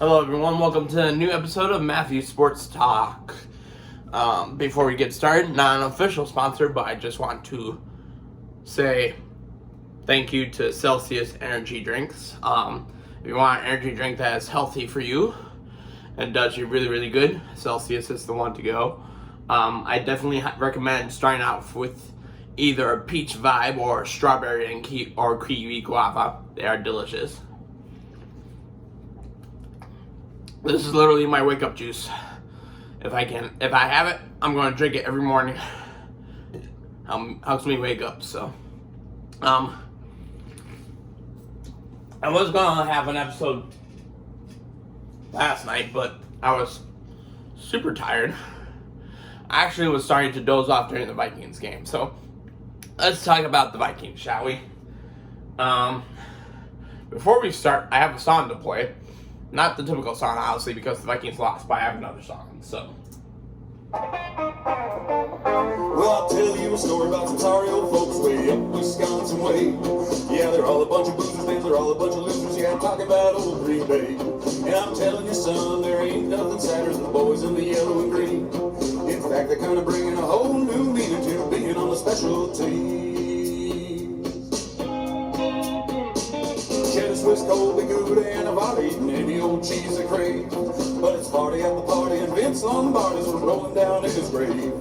Hello everyone, welcome to a new episode of Matthew Sports Talk. Before we get started, not an official sponsor, but I just want to say thank you to Celsius Energy Drinks. If you want an energy drink that is healthy for you and does you really, really good, Celsius is the one to go. I definitely recommend starting out with either a peach vibe or strawberry and kiwi guava. They are delicious. This is literally my wake-up juice. If I have it, I'm going to drink it every morning. Helps me wake up. So, I was going to have an episode last night, but I was super tired. I actually was starting to doze off during the Vikings game. So, let's talk about the Vikings, shall we? Before we start, I have a song to play. Not the typical song, obviously, because the Vikings lost, but I have another song, so. Well, I'll tell you a story about some sorry old folks way up Wisconsin way. Yeah, they're all a bunch of boozers, they're all a bunch of losers. Yeah, I'm talking about old Green Bay. And I'm telling you, son, there ain't nothing sadder than the boys in the yellow and green. In fact, they're kind of bringing a whole new meaning to being on the special team. Swiss Colby Gouda and I've all eaten any old cheese I crave. But it's party at the party and Vince Lombardi's rolling down in his grave.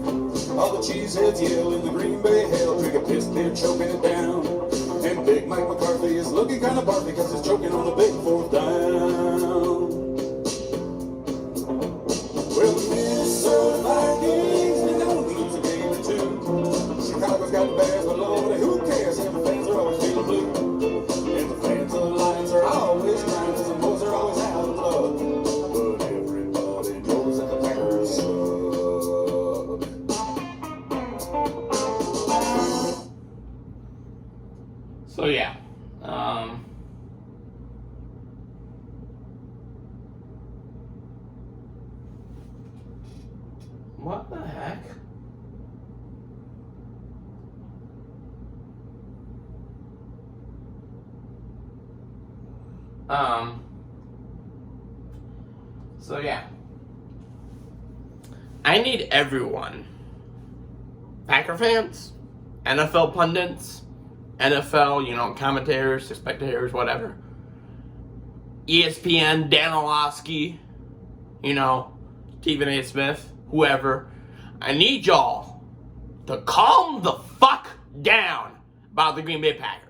All the cheeseheads yell in the Green Bay hell, drink a piss beer choking it down. And Big Mike McCarthy is looking kind of barfy because he's choking on the big fourth down. Well, the Minnesota Vikings, they don't lose a game or two. Chicago's got the Bears, but Lord, who cares? And the fans are always feeling blue. And the fans of the Lions are always crying because the boys are always out of blood. But everybody knows that the Packers suck. So yeah. What the heck? So yeah. I need everyone, Packer fans, NFL pundits, NFL, commentators, spectators, whatever, ESPN, Dan Orlovsky, Stephen A. Smith, whoever, I need y'all to calm the fuck down about the Green Bay Packers.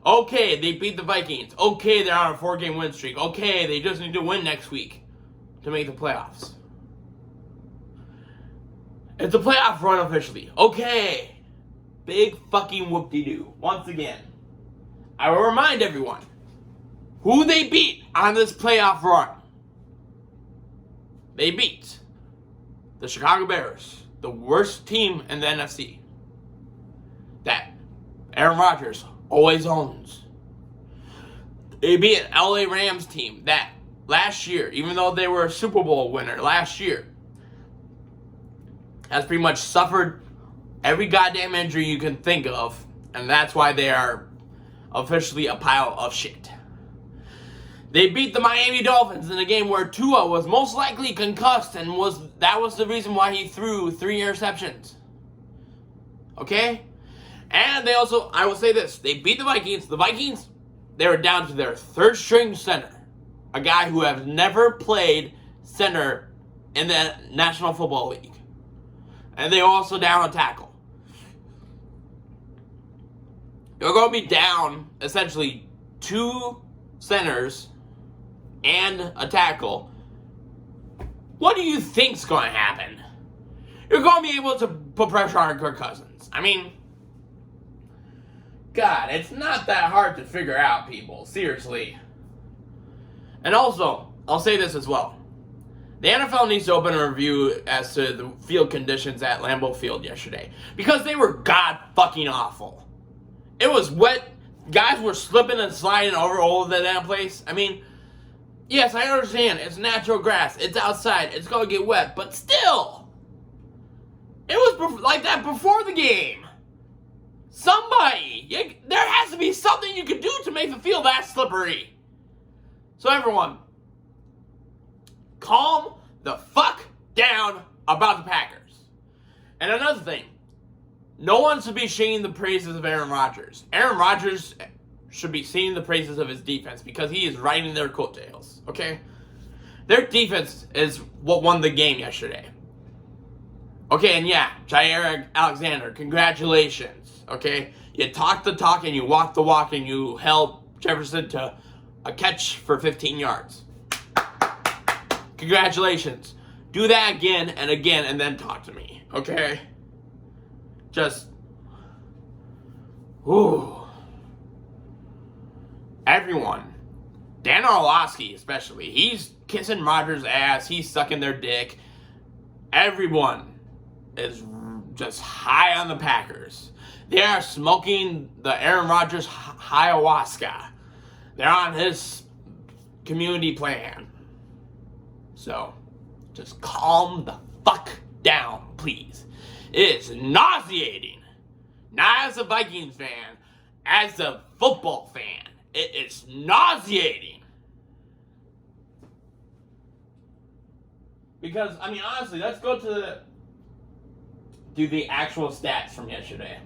Okay, they beat the Vikings. Okay, they're on a 4-game win streak. Okay, they just need to win next week to make the playoffs. It's a playoff run officially. Okay. Big fucking whoop-de-doo. Once again, I will remind everyone who they beat on this playoff run. They beat the Chicago Bears, the worst team in the NFC. That Aaron Rodgers always owns. They beat an LA Rams team that last year, even though they were a Super Bowl winner last year, has pretty much suffered every goddamn injury you can think of, and that's why they are officially a pile of shit. They beat the Miami Dolphins in a game where Tua was most likely concussed, and that was the reason why he threw 3 interceptions. Okay? And they also, I will say this, they beat the Vikings. The Vikings, they were down to their third string center. A guy who has never played center in the National Football League. And they also down a tackle. You're going to be down, essentially, 2 centers and a tackle. What do you think's going to happen? You're going to be able to put pressure on Kirk Cousins. I mean, God, it's not that hard to figure out, people. Seriously. And also, I'll say this as well. The NFL needs to open a review as to the field conditions at Lambeau Field yesterday. Because they were god-fucking-awful. It was wet. Guys were slipping and sliding over all of the damn place. I mean, yes, I understand. It's natural grass. It's outside. It's going to get wet. But still, it was like that before the game. Somebody, there has to be something you can do to make the field that slippery. So everyone, calm the fuck down about the Packers. And another thing, no one should be singing the praises of Aaron Rodgers. Aaron Rodgers should be singing the praises of his defense because he is riding their coattails, okay? Their defense is what won the game yesterday. Okay, and yeah, Jair Alexander, congratulations, okay? You talked the talk and you walked the walk and you held Jefferson to a catch for 15 yards. Congratulations. Do that again and then talk to me, okay? Just, ooh. Everyone, Dan Orlovsky especially, he's kissing Rodgers' ass, he's sucking their dick. Everyone is just high on the Packers. They are smoking the Aaron Rodgers ayahuasca. They're on his community plan. So, just calm the fuck down, please. It's nauseating. Not as a Vikings fan, as a football fan. It is nauseating. Because, I mean, honestly, let's go to do the actual stats from yesterday.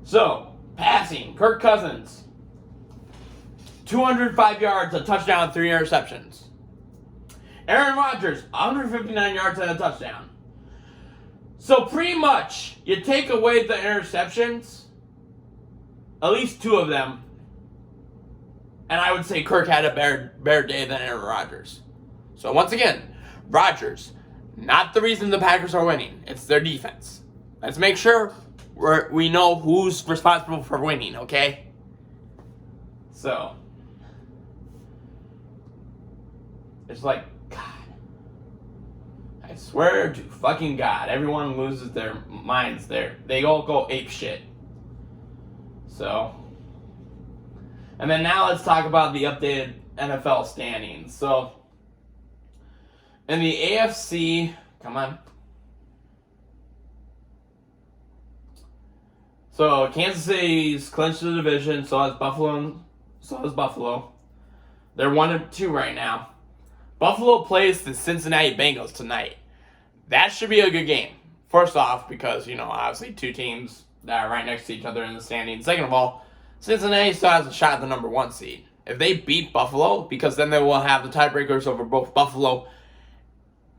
So, passing, Kirk Cousins, 205 yards, a touchdown, 3 interceptions. Aaron Rodgers, 159 yards and a touchdown. So pretty much, you take away the interceptions, at least 2 of them, and I would say Kirk had a better day than Aaron Rodgers. So once again, Rodgers, not the reason the Packers are winning. It's their defense. Let's make sure we know who's responsible for winning, okay? So, it's like, God, I swear to fucking God, everyone loses their minds there. They all go ape shit. So, and then now let's talk about the updated NFL standings. So, in the AFC, come on. So, Kansas City's clinched the division, so has Buffalo. They're 1-2 right now. Buffalo plays the Cincinnati Bengals tonight. That should be a good game. First off, because, obviously 2 teams that are right next to each other in the standings. Second of all, Cincinnati still has a shot at the number 1 seed. If they beat Buffalo, because then they will have the tiebreakers over both Buffalo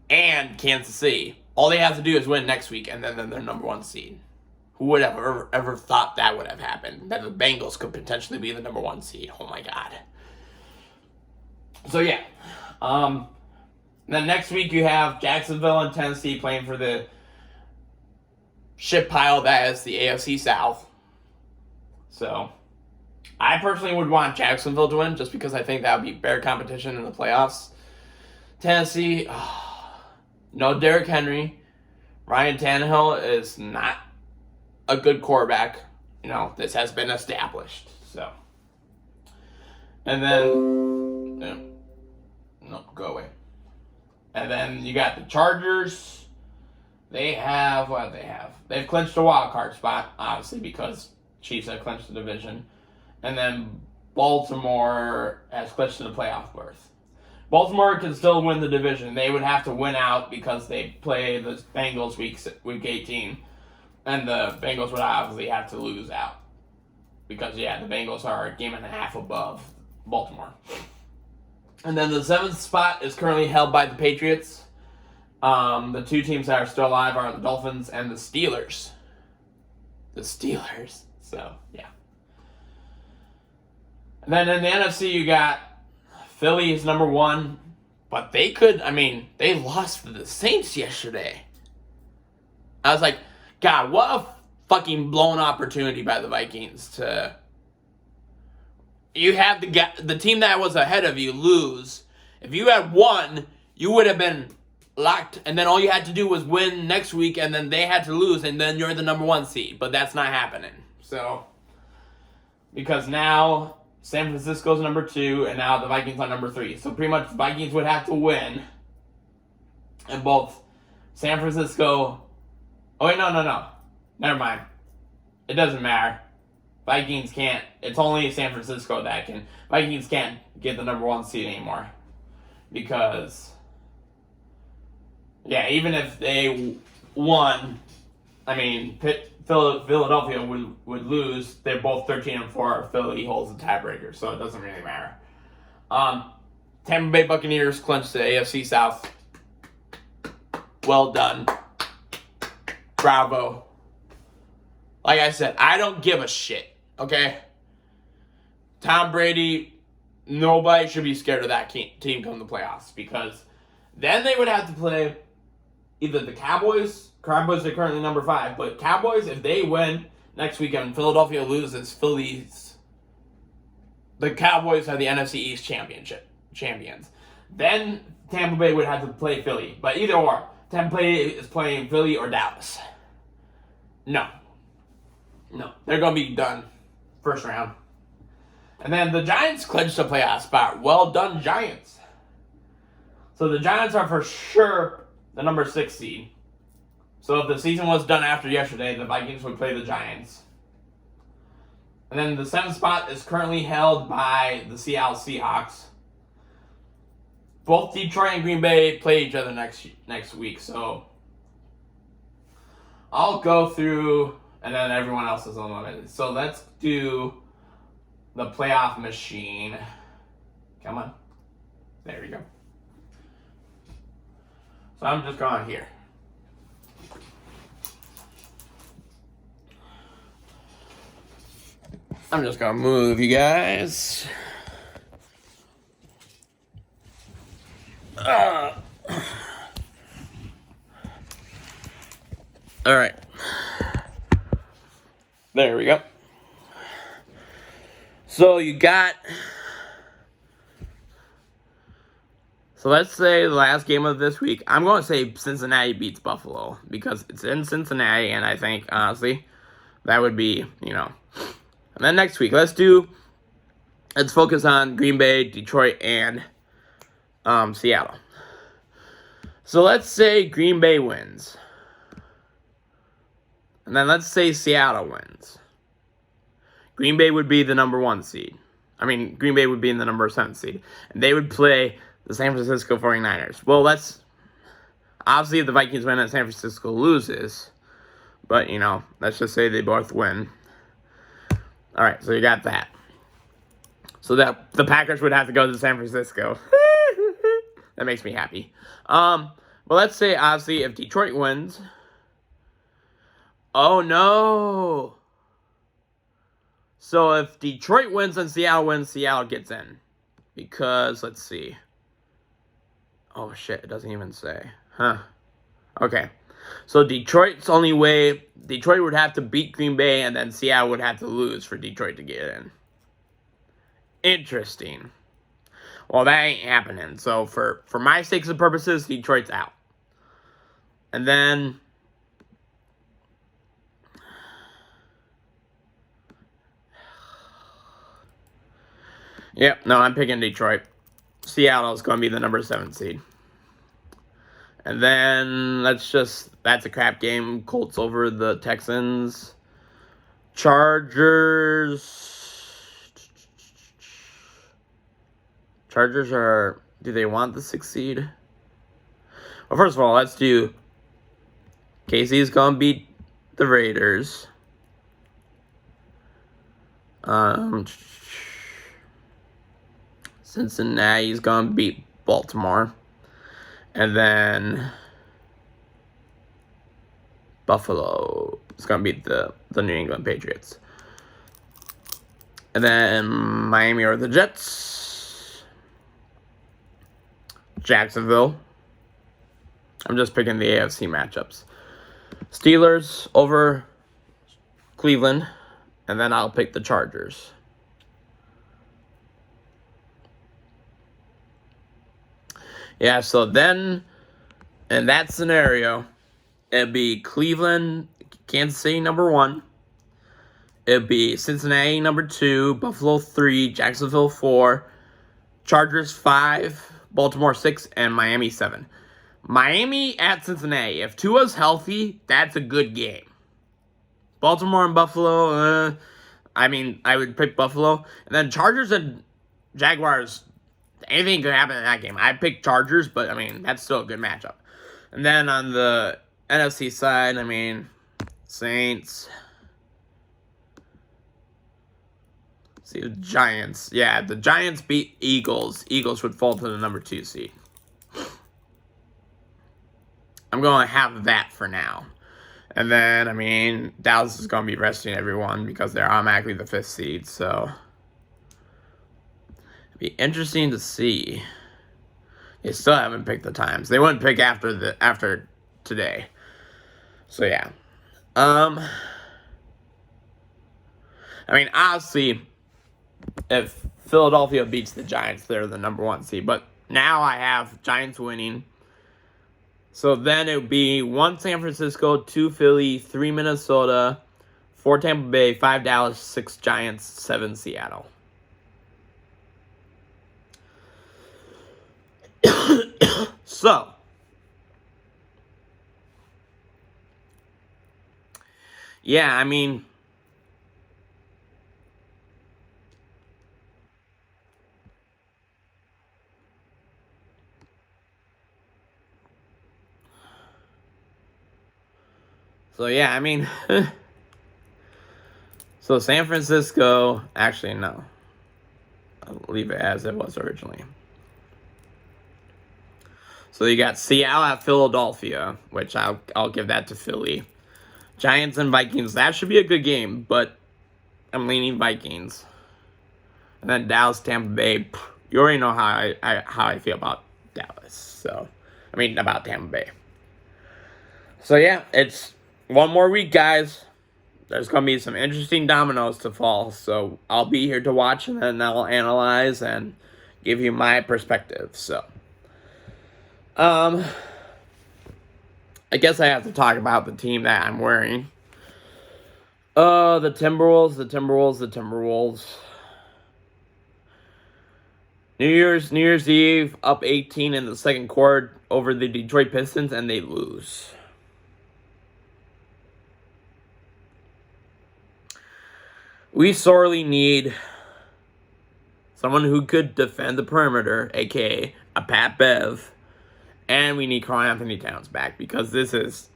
and Kansas City. All they have to do is win next week, and then they're number 1 seed. Who would have ever thought that would have happened? That the Bengals could potentially be the number 1 seed. Oh my God. So yeah. Then next week you have Jacksonville and Tennessee playing for the shit pile that is the AFC South. So I personally would want Jacksonville to win just because I think that would be better competition in the playoffs. Tennessee, no Derrick Henry. Ryan Tannehill is not a good quarterback. This has been established. So, and then, no, go away. And then you got the Chargers. They have, what do they have? They've clinched a wild card spot, obviously, because Chiefs have clinched the division. And then Baltimore has clinched the playoff berth. Baltimore can still win the division. They would have to win out because they play the Bengals week 18. And the Bengals would obviously have to lose out. Because, the Bengals are a game and a half above Baltimore. And then the 7th spot is currently held by the Patriots. The 2 teams that are still alive are the Dolphins and the Steelers. So, yeah. And then in the NFC, you got Philly is number 1. But they lost to the Saints yesterday. I was like, God, what a fucking blown opportunity by the Vikings to... You have the team that was ahead of you lose. If you had won, you would have been locked, and then all you had to do was win next week, and then they had to lose, and then you're the number 1 seed. But that's not happening. So, because now San Francisco's number 2, and now the Vikings are number 3. So pretty much the Vikings would have to win, and both San Francisco... Oh, wait, no. Never mind. It doesn't matter. Vikings can't. It's only San Francisco that can. Vikings can't get the number 1 seed anymore. Because, yeah, even if they won, I mean, Philadelphia would lose. They're both 13-4. Philly holds the tiebreaker, so it doesn't really matter. Tampa Bay Buccaneers clinched the AFC South. Well done. Bravo. Like I said, I don't give a shit, okay? Tom Brady, nobody should be scared of that team come the playoffs, because then they would have to play either the Cowboys. Cowboys are currently number 5, but Cowboys, if they win next weekend, Philadelphia loses, the Cowboys are the NFC East champions. Then Tampa Bay would have to play Philly, but either or, Tampa Bay is playing Philly or Dallas. No, they're going to be done first round. And then the Giants clinched the playoff spot. Well done, Giants. So the Giants are for sure the number 6 seed. So if the season was done after yesterday, the Vikings would play the Giants. And then the 7th spot is currently held by the Seattle Seahawks. Both Detroit and Green Bay play each other next week. So I'll go through, and then everyone else is unlimited. So let's do the playoff machine. Come on. There we go. So I'm just going here. I'm just going to move you guys. All right. There we go. So you got... So let's say the last game of this week, I'm going to say Cincinnati beats Buffalo, because it's in Cincinnati, and I think, honestly, that would be, And then next week, let's focus on Green Bay, Detroit, and Seattle. So let's say Green Bay wins. And then let's say Seattle wins. Green Bay would be the number 1 seed. Green Bay would be in the number 7 seed. And they would play the San Francisco 49ers. Well, obviously if the Vikings win and San Francisco loses. But, let's just say they both win. All right, so you got that. So that the Packers would have to go to San Francisco. That makes me happy. Well, let's say, obviously, if Detroit wins. Oh, no. So if Detroit wins and Seattle wins, Seattle gets in. Because, let's see. Oh, shit, it doesn't even say. Huh. Okay. So Detroit's only way, Detroit would have to beat Green Bay, and then Seattle would have to lose for Detroit to get in. Interesting. Well, that ain't happening. So for my sakes and purposes, Detroit's out. And then... Yep, no, I'm picking Detroit. Seattle's going to be the number 7 seed. And then, that's a crap game. Colts over the Texans. Chargers do they want the 6th seed? Well, first of all, let's do, KC's going to beat the Raiders. Cincinnati's going to beat Baltimore. And then Buffalo is going to beat the New England Patriots. And then Miami or the Jets. Jacksonville. I'm just picking the AFC matchups. Steelers over Cleveland. And then I'll pick the Chargers. Yeah, so then, in that scenario, it'd be Cleveland, Kansas City number 1. It'd be Cincinnati number 2, Buffalo 3, Jacksonville 4, Chargers 5, Baltimore 6, and Miami 7. Miami at Cincinnati. If Tua's healthy, that's a good game. Baltimore and Buffalo, I mean, I would pick Buffalo. And then Chargers and Jaguars, anything could happen in that game. I'd pick Chargers, but, I mean, that's still a good matchup. And then on the NFC side, I mean, Saints. See, the Giants. Yeah, the Giants beat Eagles. Eagles would fall to the number 2 seed. I'm going to have that for now. And then, I mean, Dallas is going to be resting everyone because they're automatically the 5th seed. So, it'd be interesting to see. They still haven't picked the times. They wouldn't pick after today. So, yeah. I mean, obviously, if Philadelphia beats the Giants, they're the number 1 seed. But now I have Giants winning. So then it would be 1 San Francisco, 2 Philly, 3 Minnesota, 4 Tampa Bay, 5 Dallas, 6 Giants, 7 Seattle. So, yeah, I mean, so San Francisco, actually, no. I'll leave it as it was originally. So you got Seattle at Philadelphia, which I'll give that to Philly. Giants and Vikings, that should be a good game, but I'm leaning Vikings. And then Dallas, Tampa Bay, you already know how I feel about Dallas. So, I mean, about Tampa Bay. So, yeah, it's one more week, guys. There's going to be some interesting dominoes to fall. So, I'll be here to watch, and then I'll analyze and give you my perspective. So, I guess I have to talk about the team that I'm wearing. The Timberwolves. New Year's Eve, up 18 in the second quarter over the Detroit Pistons, and they lose. We sorely need someone who could defend the perimeter, aka a Pat Bev, and we need Karl Anthony Towns back because this is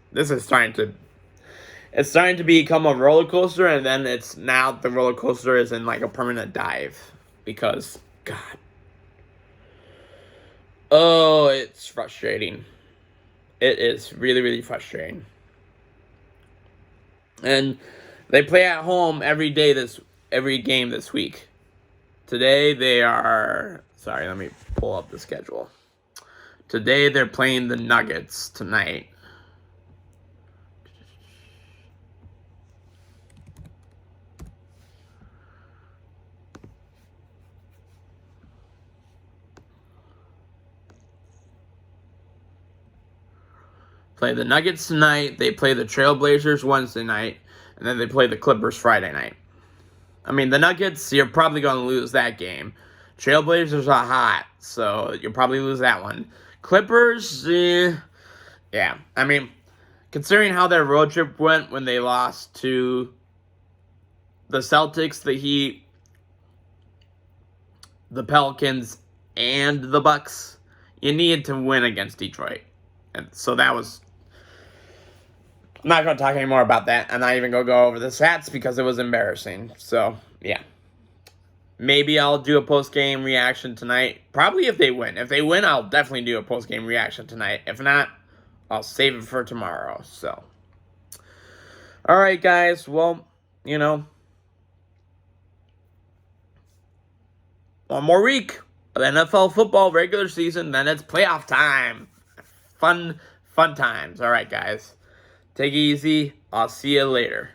starting to become a roller coaster, and then it's now the roller coaster is in like a permanent dive because God. Oh, it's frustrating. It is really, really frustrating. And they play at home every game this week. Today they are, sorry, let me pull up the schedule. Today they're playing the Nuggets tonight. Play the Nuggets tonight. They play the Trailblazers Wednesday night. And then they play the Clippers Friday night. I mean, the Nuggets, you're probably going to lose that game. Trailblazers are hot, so you'll probably lose that one. Clippers, yeah. I mean, considering how their road trip went when they lost to the Celtics, the Heat, the Pelicans, and the Bucks, you needed to win against Detroit. And so that was... I'm not going to talk anymore about that. I'm not even going to go over the stats because it was embarrassing. So, yeah. Maybe I'll do a post-game reaction tonight. Probably if they win. If they win, I'll definitely do a post-game reaction tonight. If not, I'll save it for tomorrow. So, all right, guys. Well, one more week of NFL football regular season. Then it's playoff time. Fun times. All right, guys. Take it easy. I'll see you later.